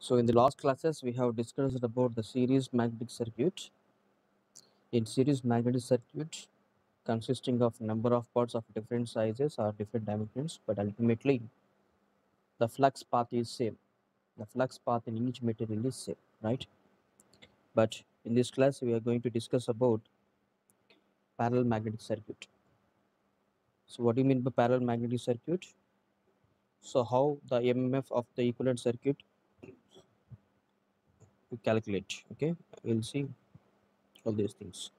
So in the last classes, we have discussed about the series magnetic circuit. In series magnetic circuit, consisting of number of parts of different sizes or different dimensions, but ultimately the flux path is same. The flux path in each material is same, right? But in this class, we are going to discuss about parallel magnetic circuit. So what do you mean by parallel magnetic circuit? So how the MMF of the equivalent circuit we calculate? Okay, we'll see all these things.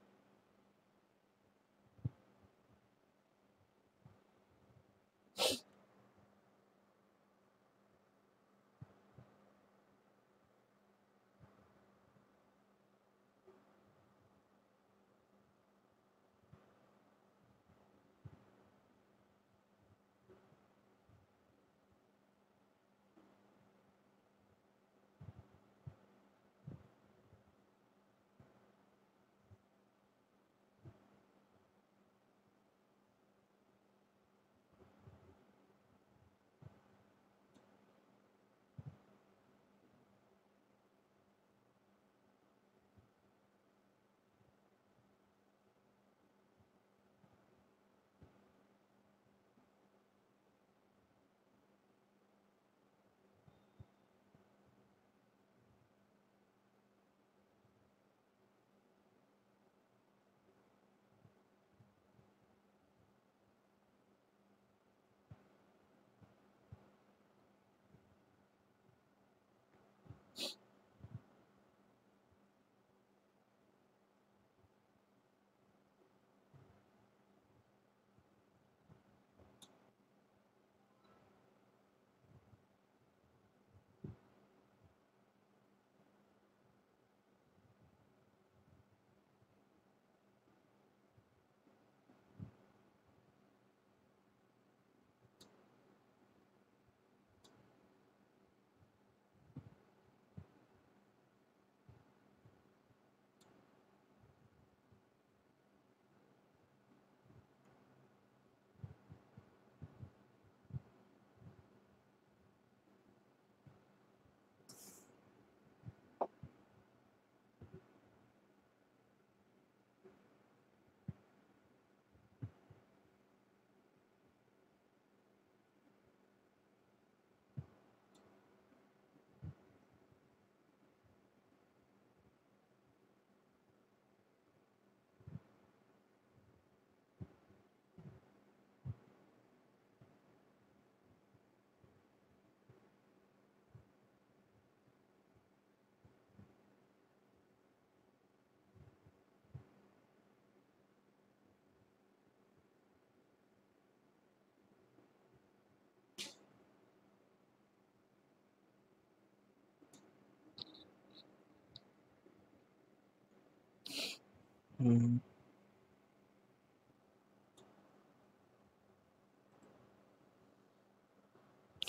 Hmm.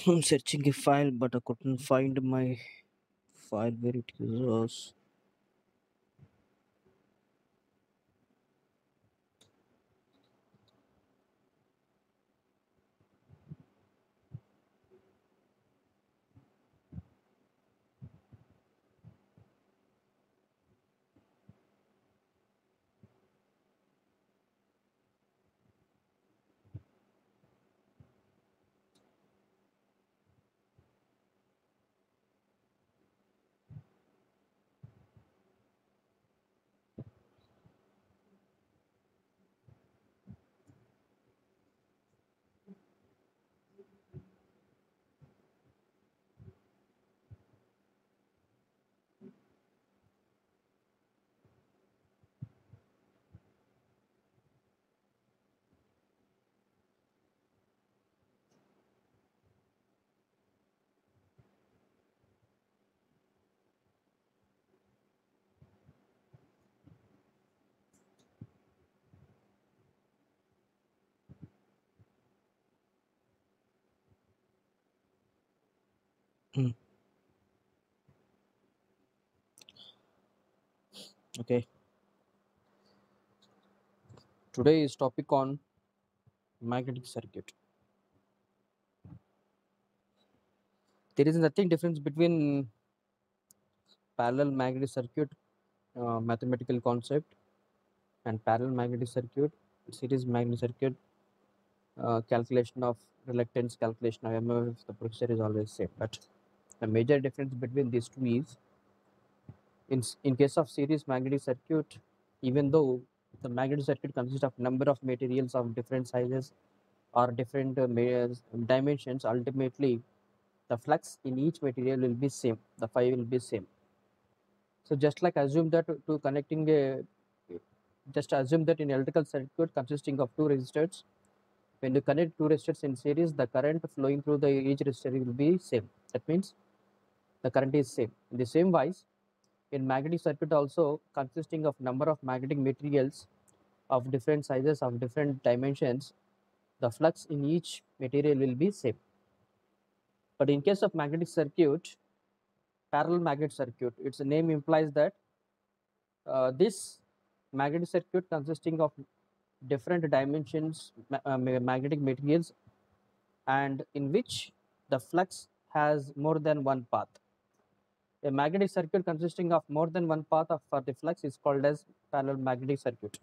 I'm searching a file, but I couldn't find my file where it was. Hmm. Okay, today is topic on magnetic circuit. There is nothing difference between parallel magnetic circuit mathematical concept, and parallel magnetic circuit, series magnetic circuit, calculation of reluctance, calculation of MMF, the procedure is always same. But the major difference between these two is in case of series magnetic circuit, even though the magnetic circuit consists of number of materials of different sizes or different dimensions, ultimately the flux in each material will be same. The phi will be same. So just like assume that to connecting a, just assume that in electrical circuit consisting of two resistors, when you connect two resistors in series, the current flowing through the each resistor will be same. That means the current is same. In the same wise, in magnetic circuit also consisting of number of magnetic materials of different sizes of different dimensions, the flux in each material will be same. But in case of magnetic circuit, parallel magnetic circuit, its name implies that this magnetic circuit consisting of different dimensions magnetic materials, and in which the flux has more than one path. A magnetic circuit consisting of more than one path for the flux is called as parallel magnetic circuit.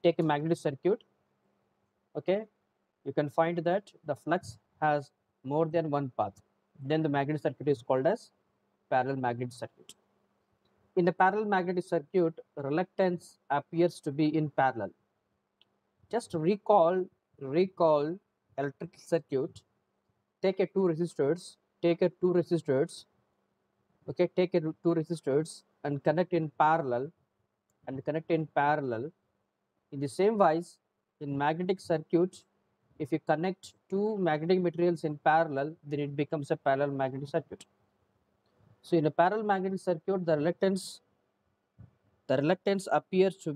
Take a magnetic circuit, okay, you can find that the flux has more than one path, then the magnetic circuit is called as parallel magnetic circuit. In the parallel magnetic circuit, reluctance appears to be in parallel. Just recall electric circuit. Take a two resistors. Okay, take a two resistors and connect in parallel. In the same wise, in magnetic circuit, if you connect two magnetic materials in parallel, then it becomes a parallel magnetic circuit. So in a parallel magnetic circuit, the reluctance appears to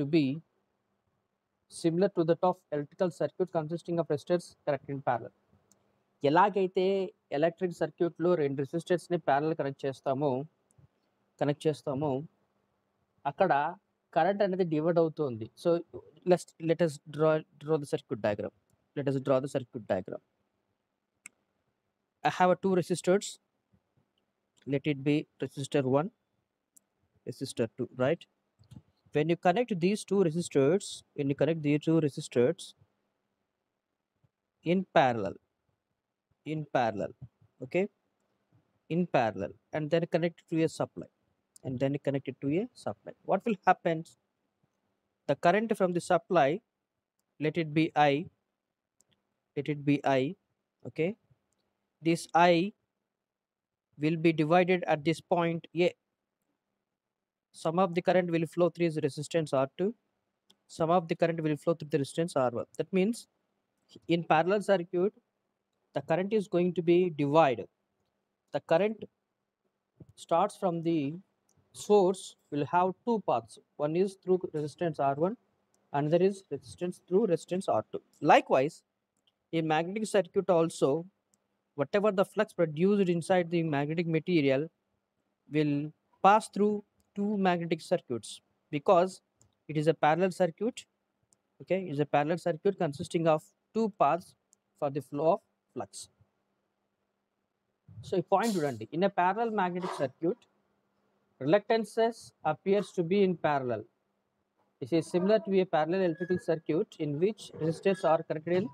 be similar to that of electrical circuit consisting of resistors connected in parallel. ఎలాగైతే electric సర్క్యూట్లో రెండు రెసిస్టర్స్ని parallel connect చేస్తామో అక్కడ current అనేది divide అవుతుంది. So let us draw the circuit diagram. I have a two resistors. Let it be resistor 1, resistor 2, right? When you connect these two resistors in parallel, okay, in parallel, and then connect it to a supply, what will happen? The current from the supply, let it be I, okay, this I will be divided at this point A. Some of the current will flow through the resistance R2, some of the current will flow through the resistance R1. That means in parallel circuit, the current is going to be divided. The current starts from the source will have two paths. One is through resistance R1, another is resistance through resistance R2. Likewise, in magnetic circuit also, whatever the flux produced inside the magnetic material will pass through two magnetic circuits, because it is a parallel circuit. Okay, it is a parallel circuit consisting of two paths for the flow of flux. So a point చూడండి, in a parallel magnetic circuit, reluctances appears to be in parallel. This is similar to a parallel electrical circuit in which resistors are connected in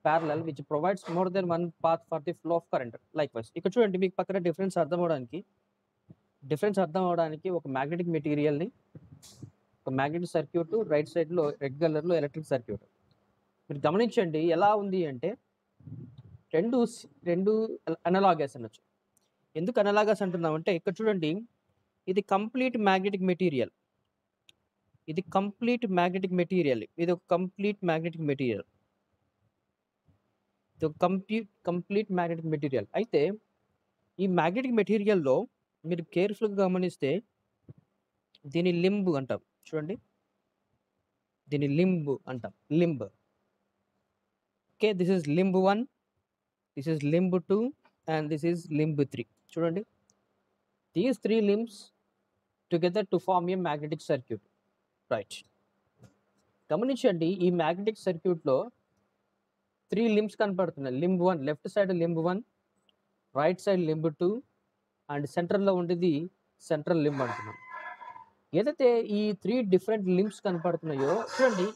parallel, which provides more than one path for the flow of current. Likewise, ఇక్కడ చూడండి, మీకు పక్కన difference అర్థం అవడానికి ఒక magnetic మెటీరియల్ని, ఒక magnetic circuit, right సైడ్లో రెడ్ కలర్లో ఎలక్ట్రిక్ సర్క్యూట్. మీరు గమనించండి ఎలా ఉంది అంటే రెండు అనలాగస్ అనొచ్చు. ఎందుకు అనలాగస్ అంటున్నామంటే ఇక్కడ చూడండి, ఇది కంప్లీట్ మ్యాగ్నెటిక్ మెటీరియల్, ఇది ఒక కంప్లీట్ మ్యాగ్నెటిక్ మెటీరియల్, ఇది ఒక కంప్లీట్ మ్యాగ్నెటిక్ మెటీరియల్. అయితే ఈ మ్యాగ్నెటిక్ మెటీరియల్లో మీరు కేర్ఫుల్గా గమనిస్తే దీని లింబ్ అంటాం. చూడండి, దీని లింబ్ అంటాం. Okay, this is limb 1, this is limb 2, and this is limb 3. చూడండి, these 3 limbs together to form a magnetic circuit, right? గమనించండి, ఈ మ్యాగ్నెటిక్ సర్క్యూట్లో 3 limbs కనపడుతున్నాయి. Limb 1 left side, limb 1 right side limb 2 and సెంట్రల్లో ఉండేది central limb అంటున్నాం. ఏదైతే ఈ 3 డిఫరెంట్ లింబ్స్ కనపడుతున్నాయో చూడండి,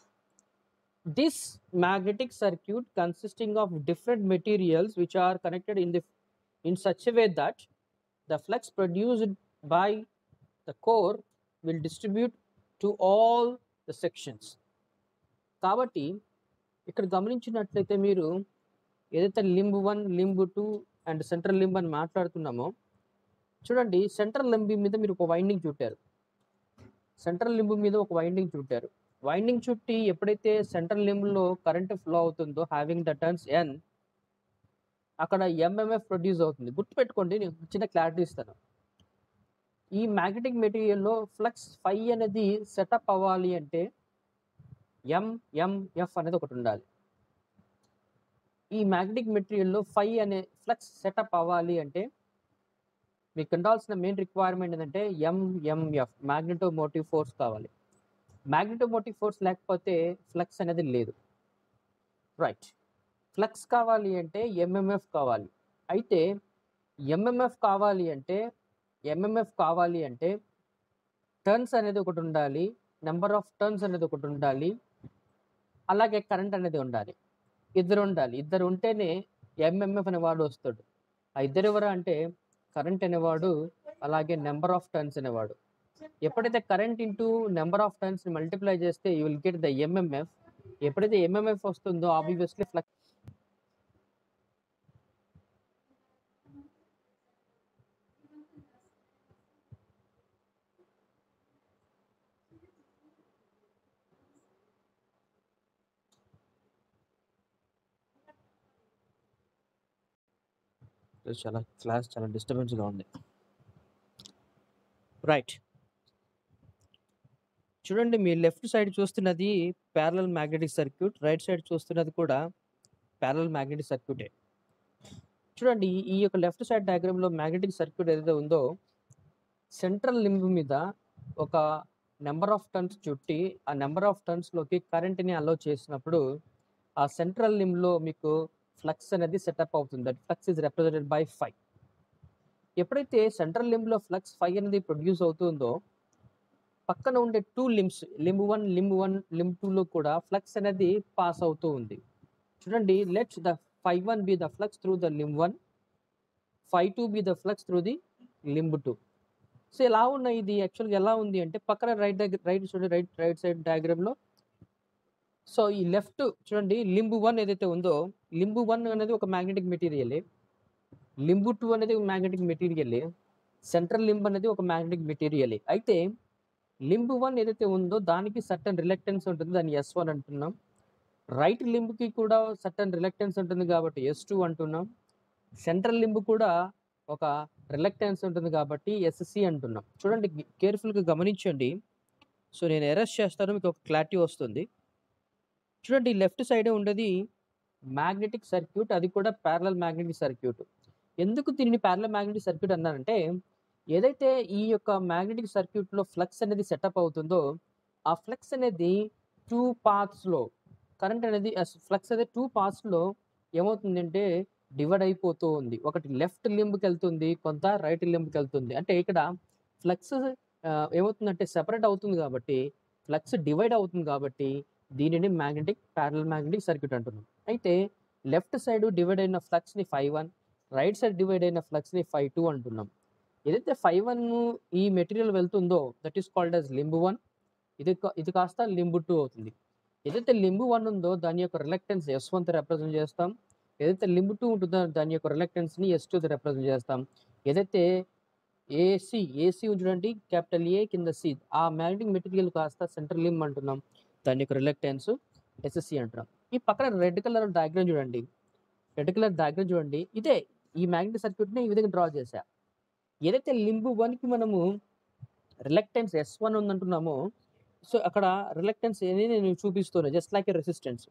this magnetic circuit consisting of different materials which are connected in such a way that the flux produced by the core will distribute to all the sections. కాబట్టి ఇక్కడ గమనించినట్లయితే మీరు ఏదైతే limb 1 limb 2 and central limb అని మాట్లాడుతున్నామో చూడండి, central limb మీద మీరు ఒక వైండింగ్ చుట్టారు. సెంట్రల్ లింబ్ మీద ఒక వైండింగ్ చుట్టారు. వైండింగ్ చుట్టి ఎప్పుడైతే సెంట్రల్ లింబ్లో కరెంట్ ఫ్లో అవుతుందో హ్యావింగ్ ద టర్న్స్ ఎన్, అక్కడ ఎంఎంఎఫ్ ప్రొడ్యూస్ అవుతుంది. గుర్తుపెట్టుకోండి, నేను చిన్న క్లారిటీ ఇస్తాను. ఈ మ్యాగ్నెటిక్ మెటీరియల్లో ఫ్లక్స్ ఫై అనేది సెటప్ అవ్వాలి అంటే ఎంఎంఎఫ్ అనేది ఒకటి ఉండాలి. ఈ మ్యాగ్నెటిక్ మెటీరియల్లో ఫై అనే ఫ్లక్స్ సెటప్ అవ్వాలి అంటే మీకు ఉండాల్సిన మెయిన్ రిక్వైర్మెంట్ ఏంటంటే ఎంఎంఎఫ్, మ్యాగ్నెటోమోటివ్ ఫోర్స్ కావాలి. మ్యాగ్నెటోమోటివ్ ఫోర్స్ లేకపోతే ఫ్లక్స్ అనేది లేదు. రైట్, ఫ్లక్స్ కావాలి అంటే ఎంఎంఎఫ్ కావాలి. అయితే ఎంఎంఎఫ్ కావాలి అంటే టర్న్స్ అనేది ఒకటి ఉండాలి, నెంబర్ ఆఫ్ టర్న్స్ అనేది ఒకటి ఉండాలి, అలాగే కరెంట్ అనేది ఉండాలి. ఇద్దరు ఉండాలి. ఇద్దరు ఉంటేనే ఎంఎంఎఫ్ అనేవాడు వస్తాడు. ఆ ఇద్దరు ఎవరు అంటే కరెంట్ అనేవాడు, అలాగే నెంబర్ ఆఫ్ టర్న్స్ అనేవాడు. ఎప్పుడైతే current into number of turns multiply చేస్తే you will get the MMF. ఎప్పుడైతే ఎంఎంఎఫ్ వస్తుందో ఆబ్వియస్లీ ఫ్లక్స్. చాలా డిస్టర్బెన్స్గా ఉంది. రైట్, చూడండి, మీ లెఫ్ట్ సైడ్ చూస్తున్నది parallel magnetic circuit, right side చూస్తున్నది కూడా ప్యారలల్ మ్యాగ్నెటిక్ సర్క్యూటే. చూడండి, ఈ యొక్క లెఫ్ట్ సైడ్ డయాగ్రామ్లో మ్యాగ్నెటిక్ సర్క్యూట్ ఏదైతే ఉందో సెంట్రల్ లింబ్ మీద ఒక నెంబర్ ఆఫ్ టర్న్స్ చుట్టి ఆ నెంబర్ ఆఫ్ టర్న్స్లోకి కరెంట్ని అలో చేసినప్పుడు ఆ సెంట్రల్ లింబ్లో మీకు ఫ్లక్స్ అనేది సెటప్ అవుతుంది. That flux is represented by phi. ఎప్పుడైతే సెంట్రల్ లింబ్లో ఫ్లక్స్ ఫై అనేది ప్రొడ్యూస్ అవుతుందో పక్కన ఉండే 2 లింబ్స్, లింబ్ 1 లింబ్ 2లో కూడా ఫ్లక్స్ అనేది పాస్ అవుతూ ఉంది. చూడండి, let's the phi 1 be the flux through the limb 1, phi 2 be the flux through the limb 2. So ఎలా ఉన్నాయి, ఇది యాక్చువల్గా ఎలా ఉంది అంటే పక్కన రైట్ సైడ్ డయాగ్రామ్లో. సో ఈ లెఫ్ట్ చూడండి, లింబ్ 1 ఏదైతే ఉందో లింబ్ 1 అనేది ఒక మ్యాగ్నెటిక్ మెటీరియలే, లింబ్ 2 అనేది ఒక మ్యాగ్నెటిక్ మెటీరియలే, సెంట్రల్ లింబ్ అనేది ఒక మ్యాగ్నెటిక్ మెటీరియలే. అయితే లింబ్ 1 ఏదైతే ఉందో దానికి సర్టన్ రిలక్టెన్స్ ఉంటుంది, దాన్ని S1 అంటున్నాం. రైట్ లింబ్కి కూడా సర్టన్ రిలక్టెన్స్ ఉంటుంది కాబట్టి S2 అంటున్నాం. సెంట్రల్ లింబ్ కూడా ఒక రిలక్టెన్స్ ఉంటుంది కాబట్టి SC అంటున్నాం. చూడండి, కేర్ఫుల్గా గమనించండి. సో నేను అరెస్ట్ చేస్తాను, మీకు ఒక క్లారిటీ వస్తుంది. చూడండి, లెఫ్ట్ సైడే ఉండేది మ్యాగ్నెటిక్ సర్క్యూట్, అది కూడా ప్యారలల్ మ్యాగ్నెటిక్ సర్క్యూట్. ఎందుకు దీనిని ప్యారలల్ మ్యాగ్నెటిక్ సర్క్యూట్ అన్నారంటే ఏదైతే ఈ యొక్క మ్యాగ్నెటిక్ సర్క్యూట్లో ఫ్లక్స్ అనేది సెటప్ అవుతుందో ఆ ఫ్లక్స్ అనేది 2 పార్ట్స్లో కరెంట్ అనేది ఫ్లక్స్ అనేది 2 పార్ట్స్లో ఏమవుతుందంటే డివైడ్ అయిపోతూ ఉంది. ఒకటి లెఫ్ట్ లింబ్కి వెళ్తుంది, కొంత రైట్ లింబ్కి వెళ్తుంది. అంటే ఇక్కడ ఫ్లక్స్ ఏమవుతుందంటే సెపరేట్ అవుతుంది కాబట్టి ఫ్లక్స్ డివైడ్ అవుతుంది కాబట్టి దీనిని ప్యారలల్ మ్యాగ్నెటిక్ సర్క్యూట్ అంటున్నాం. అయితే లెఫ్ట్ సైడ్ డివైడ్ అయిన ఫ్లక్స్ని ఫై 1, రైట్ సైడ్ డివైడ్ అయిన ఫ్లక్స్ని ఫై 2 అంటున్నాం. ఏదైతే ఫై 1 ఈ మెటీరియల్ వెళ్తుందో that is called as limb 1, ఇది కాస్త లింబ్ 2 అవుతుంది. ఏదైతే లింబ్ 1 ఉందో దాని యొక్క రిలక్టెన్స్ S1తో రిప్రజెంట్ చేస్తాం. ఏదైతే లింబ్ 2 ఉంటుందో దాని యొక్క రిలక్టెన్స్ని S2తో రిప్రజెంట్ చేస్తాం. ఏదైతే ఏసీ చూడండి, క్యాపిటల్ ఏ కింద సి, ఆ మ్యాగ్నెటిక్ మెటీరియల్ కాస్త సెంట్రల్ లింబ్ అంటున్నాం, దాని యొక్క రిలక్టెన్స్ SC అంటున్నాం. ఈ పక్కన రెడ్ కలర్ డయాగ్రామ్ చూడండి, ఇదే ఈ మ్యాగ్నెటిక్ సర్క్యూట్ని ఈ విధంగా డ్రా చేశా. ఏదైతే లింబ్ 1కి మనము రిలక్టెన్స్ S1 ఉందంటున్నామో సో అక్కడ రిలక్టెన్స్ అనేది నేను చూపిస్తున్నాను, just like a resistance.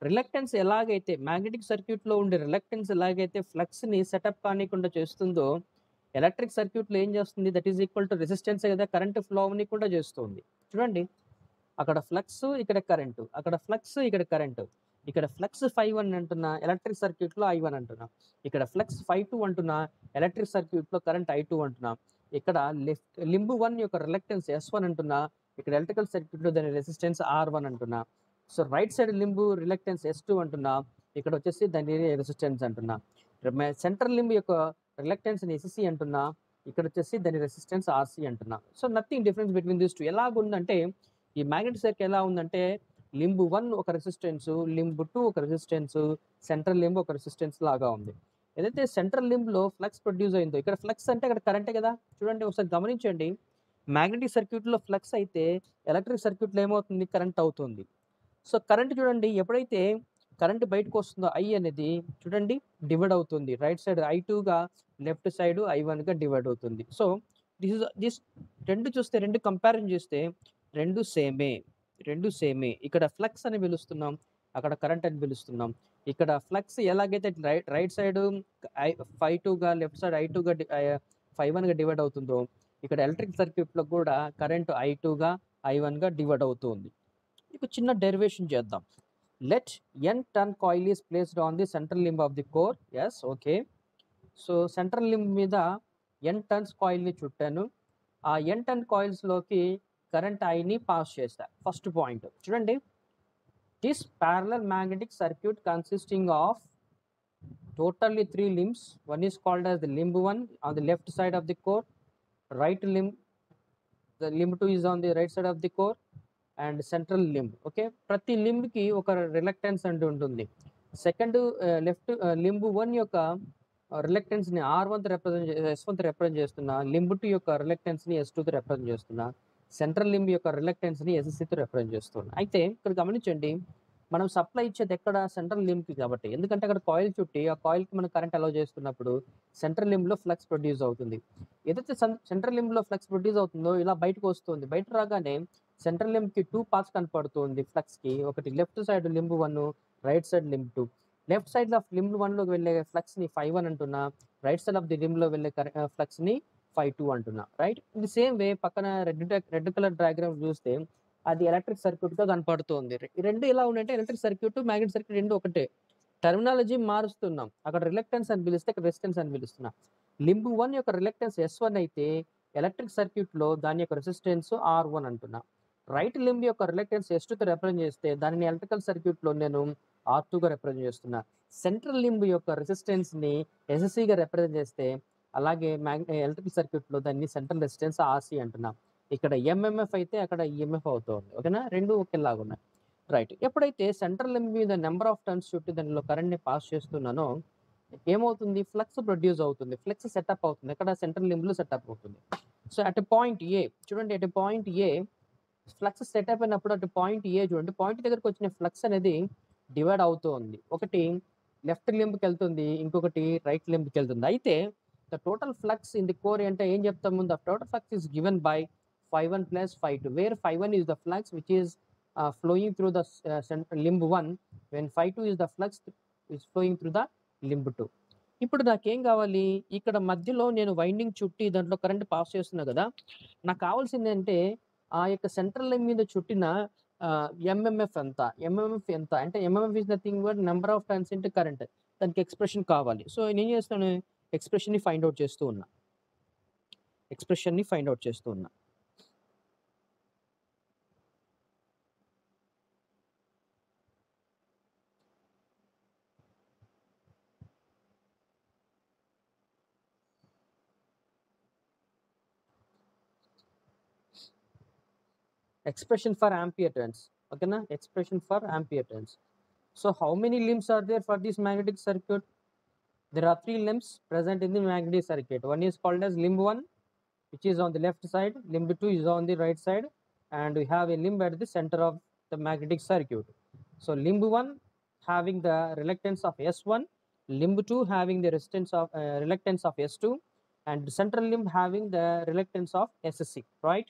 Reluctance ఎలాగైతే మ్యాగ్నెటిక్ సర్క్యూట్లో ఉండే రిలక్టెన్స్ ఎలాగైతే ఫ్లక్స్ని సెటప్ కానికుండా చేస్తుందో ఎలక్ట్రిక్ సర్క్యూట్లో ఏం చేస్తుంది, that is equal to resistance కదా, కరెంట్ ఫ్లో అవ్వకుండా చేస్తుంది. చూడండి, అక్కడ ఫ్లక్స్, ఇక్కడ కరెంటు, అక్కడ ఫ్లక్స్, ఇక్కడ కరెంటు. ఇక్కడ ఫ్లక్స్ 5 అంటున్నా, ఎలక్ట్రిక్ సర్క్యూట్లో I1 అంటున్నా. ఇక్కడ ఫ్లక్స్ 5 అంటున్నా, ఎలక్ట్రిక్ సర్క్యూట్లో కరెంట్ I2 అంటున్నా. ఇక్కడ లింబ్ 1 యొక్క రిలక్టెన్స్ S1 అంటున్నా, ఇక్కడ ఎలక్ట్రికల్ సర్క్యూట్లో దాని రెసిస్టెన్స్ R1 అంటున్నా. So right side limb reluctance S2 అంటున్నా, ఇక్కడ వచ్చేసి దాని రెసిస్టెన్స్ అంటున్నా. సెంట్రల్ లింబ్ యొక్క రిలక్టెన్స్ని SC అంటున్నా, ఇక్కడ వచ్చేసి దాని రెసిస్టెన్స్ RC అంటున్నా. So nothing difference between this two. ఎలాగుందంటే ఈ మ్యాగ్నెటిక్ సర్క్యూట్ ఎలా ఉందంటే లింబ్ 1 ఒక రెసిస్టెన్స్, లింబ్ 2 ఒక రెసిస్టెన్స్, సెంట్రల్ లింబ్ ఒక రెసిస్టెన్స్ లాగా ఉంది. ఏదైతే సెంట్రల్ లింబ్లో ఫ్లక్స్ ప్రొడ్యూస్ అయిందో, ఇక్కడ ఫ్లక్స్ అంటే అక్కడ కరెంటే కదా. చూడండి ఒకసారి గమనించండి, మ్యాగ్నెటిక్ సర్క్యూట్లో ఫ్లక్స్ అయితే ఎలక్ట్రిక్ సర్క్యూట్లో ఏమవుతుంది, కరెంట్ అవుతుంది. సో కరెంట్ చూడండి, ఎప్పుడైతే కరెంట్ బయటకు వస్తుందో I అనేది చూడండి డివైడ్ అవుతుంది. రైట్ సైడ్ I2గా, లెఫ్ట్ సైడ్ I1గా డివైడ్ అవుతుంది. సో దిస్ రెండు చూస్తే, రెండు కంపారిజన్ చేస్తే రెండు సేమే. ఇక్కడ ఫ్లక్స్ అని పిలుస్తున్నాం, అక్కడ కరెంట్ అని పిలుస్తున్నాం. ఇక్కడ ఫ్లక్స్ ఎలాగైతే రైట్ సైడ్ 5-2గా, లెఫ్ట్ సైడ్ I2గా 5-1గా డివైడ్ అవుతుందో, ఇక్కడ ఎలక్ట్రిక్ సర్క్యూట్లో కూడా కరెంట్ I2గా, I1గా డివైడ్ అవుతుంది. ఇక చిన్న డెరివేషన్ చేద్దాం. Let n turn coil is placed on the central limb of the core. Yes, okay. So central limb మీద n టర్న్స్ కాయిల్ని చుట్టాను. ఆ n టర్న్ కాయిల్స్లోకి కరెంట్ ఐని పాస్ చేస్తా. ఫస్ట్ పాయింట్ చూడండి, this parallel magnetic circuit consisting of totally 3 limbs. One is called as the limb 1 on the left side of the core, right limb, the limb 2 is on the right side of the core, and central limb. Okay, ప్రతి లింబ్కి ఒక reluctance అంటూ ఉంటుంది. Second left limb 1 యొక్క రిలక్టెన్స్ని R1తో S1తో represent చేస్తున్నా, limb 2 యొక్క రిలక్టెన్స్ని S2తో represent చేస్తున్నా, central limb యొక్క రిలక్టెన్స్ని SC తో రిప్రజెంట్ చేస్తున్నా. అయితే ఇక్కడ గమనించండి, మనం సప్లై ఇచ్చేది ఎక్కడ, సెంట్రల్ లింబ్కి కాబట్టి. ఎందుకంటే అక్కడ కాయిల్ చుట్టి ఆ కాయిల్కి మనం కరెంట్ అలౌ చేస్తున్నప్పుడు సెంట్రల్ లింబ్లో ఫ్లక్స్ ప్రొడ్యూస్ అవుతుంది. ఏదైతే సెంట్రల్ లింబ్లో ఫ్లక్స్ ప్రొడ్యూస్ అవుతుందో ఇలా బయటకు వస్తుంది. బయట రాగానే సెంట్రల్ లింబ్కి 2 పార్ట్స్ కనపడుతుంది ఫ్లక్స్కి. ఒకటి left side limb 1, right side limb 2. Left side of limb 1లోకి వెళ్ళే ఫ్లక్స్ని 5-1 అంటున్నా, రైట్ సైడ్ ఆఫ్ ది లింబ్లో వెళ్ళే ఫ్లక్స్ని 5-2 అంటున్నా. రైట్, ఇది సేమ్ వే పక్కన రెడ్ కలర్ డయాగ్రామ్ చూస్తే అది ఎలక్ట్రిక్ సర్క్యూట్గా కనపడుతుంది. ఈ రెండు ఎలా ఉన్నాయంటే ఎలక్ట్రిక్ సర్క్యూట్, మ్యాగ్నెటిక్ సర్క్యూట్ రెండు ఒకటే. టర్మినాలజీ మారుస్తున్నాం. అక్కడ రిలక్టెన్స్ అని పిలిస్తే ఇక్కడ రెసిస్టెన్స్ అని పిలుస్తున్నా. లింబ్ 1 యొక్క రిలక్టెన్స్ S1 అయితే ఎలక్ట్రిక్ సర్క్యూట్లో దాని యొక్క రెసిస్టెన్స్ R1 అంటున్నా. రైట్ లింబ్ యొక్క రిలక్టెన్స్ S2తో రిప్రజెంట్ చేస్తే దానిని ఎలక్ట్రికల్ సర్క్యూట్లో నేను R2గా రిప్రజెంట్ చేస్తున్నా. సెంట్రల్ లింబ్ యొక్క రెసిస్టెన్స్ని SC గా రిప్రజెంట్ చేస్తే అలాగే ఎలక్ట్రికల్ సర్క్యూట్లో దాన్ని సెంట్రల్ రెసిస్టెన్స్ RC అంటున్నా. ఇక్కడ MMF అయితే అక్కడ EMF అవుతుంది. ఓకేనా, రెండు ఒకేలాగా ఉన్నాయి. రైట్, ఎప్పుడైతే సెంట్రల్ లింబ్ మీద నెంబర్ ఆఫ్ టర్న్స్ చుట్టూ దానిలో కరెంట్ని పాస్ చేస్తున్నానో ఏమవుతుంది, ఫ్లక్స్ ప్రొడ్యూస్ అవుతుంది, ఫ్లక్స్ సెటప్ అవుతుంది. అక్కడ సెంట్రల్ లింబ్లో సెటప్ అవుతుంది. సో అట్ పాయింట్ ఏ చూడండి, at point A flux setup అయినప్పుడు అటు పాయింట్ ఏ చూడండి, పాయింట్ దగ్గరకు వచ్చిన ఫ్లక్స్ అనేది డివైడ్ అవుతూ ఉంది. ఒకటి లెఫ్ట్ లింబ్కి వెళ్తుంది, ఇంకొకటి రైట్ లింబ్కి వెళ్తుంది. అయితే the total flux in the core అంటే ఏం చెప్తాము, the total flux is given by 5-1 + 5-2, where 5-1 is the flux which is flowing through the limb 1, when 5-2 is the flux is flowing through the limb 2. ఇప్పుడు నాకేం కావాలి, ఇక్కడ మధ్యలో నేను winding చుట్టి దాంట్లో కరెంట్ పాస్ చేస్తున్నా కదా, నాకు కావాల్సింది అంటే ఆ యొక్క సెంట్రల్ లైన్ మీద చుట్టిన ఎంఎంఎఫ్ ఎంత, అంటే MMF is nothing but number of turns into current. దానికి ఎక్స్ప్రెషన్ కావాలి. సో నేను ఏం చేస్తాను, ఎక్స్ప్రెషన్ని ఫైండ్ అవుట్ చేస్తూ ఉన్నా. Expression for ampere turns. Okay na, expression for ampere turns. So how many limbs are there for this magnetic circuit? There are 3 limbs present in the magnetic circuit. One is called as limb 1, which is on the left side, limb 2 is on the right side, and we have a limb at the center of the magnetic circuit. So limb 1 having the reluctance of S1, limb 2 having the resistance of reluctance of S2, and the central limb having the reluctance of SC, right?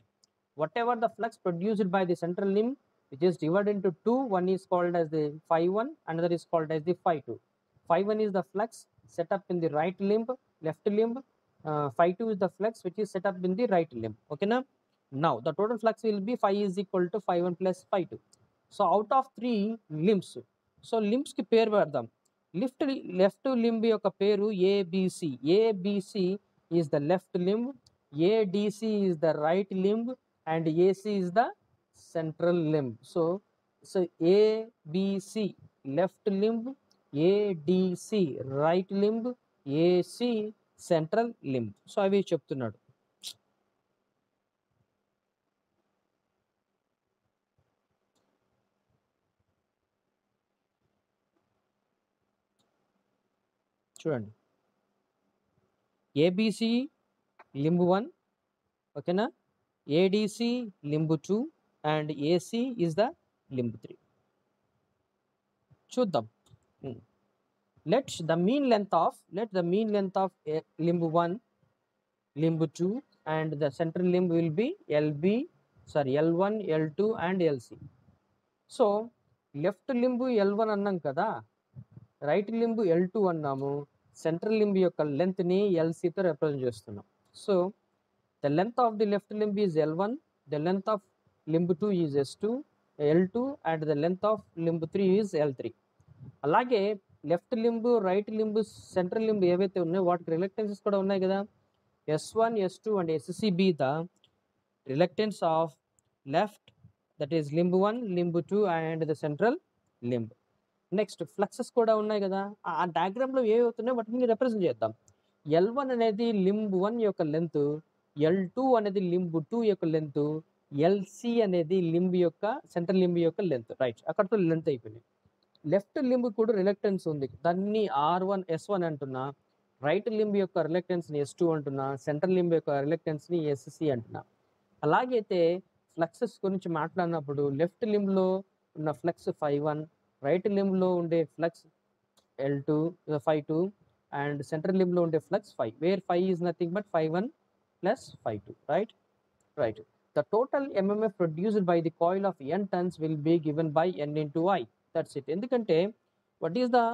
Whatever the flux produced by the central limb, which is divided into 2, one is called as the phi1, another is called as the phi2. Phi1 is the flux set up in the right limb, left limb. Phi2 is the flux which is set up in the right limb. Okay na? Now the total flux will be phi is equal to phi1 plus phi2. So out of 3 limbs, so లింబ్స్కి పేరు పెడదాం. Left limb యొక్క పేరు ABC. ABC is the left limb, ADC is the right limb and AC is the central limb. So ABC left limb, ADC right limb, AC central limb. So అవి చెప్తున్నాడు. చూడండి, ABC limb 1, ఓకేనా, ADC limb 2 and AC is the limb 3. చూద్దాం. let the mean length of limb 1, limb 2 and the central limb will be L1, L2 and LC. So left limb L1 అన్నాం కదా, right limb L2 అన్నాము, central limb యొక్క లెంత్ని LCతో represent చేస్తున్నాం. So the length of the left limb is L1, the length of limb 2 is L2 and the length of limb 3 is L3. అలాగే left limb, right limb, central limb ఏవైతే ఉన్నాయో వాటికి రిలక్టెన్సెస్ కూడా ఉన్నాయి కదా. S1, S2 and SC be the reluctance of left, that is limb 1, limb 2 and the central limb. Next fluxes కూడా ఉన్నాయి కదా. ఆ డయాగ్రామ్లో ఏవవుతున్నాయో వాటిని రిప్రజెంట్ చేద్దాం. L1 అనేది లింబ్ 1 యొక్క లెంత్, L2 అనేది లింబ్ 2 యొక్క లెంత్, LC అనేది లింబ్ యొక్క సెంట్రల్ లింబ్ యొక్క లెంత్. రైట్, అక్కడతో లెంత్ అయిపోయింది. లెఫ్ట్ లింబ్ కూడా రిలక్టెన్స్ ఉంది, దాన్ని R1, S1 అంటున్నా. రైట్ లింబ్ యొక్క రిలక్టెన్స్ని S2 అంటున్నా, సెంట్రల్ లింబ్ యొక్క రిలక్టెన్స్ని SC అంటున్నా. అలాగైతే ఫ్లక్సెస్ గురించి మాట్లాడినప్పుడు లెఫ్ట్ లింబ్లో ఉన్న ఫ్లక్స్ φ1, రైట్ లింబ్లో ఉండే ఫ్లక్స్ L2 φ2 అండ్ సెంట్రల్ లింబ్లో ఉండే flux φ, where φ is nothing but φ1 plus φ2. Right. The total MMF produced by the coil of n turns will be given by n into I. That's it. ఎందుకంటే what is the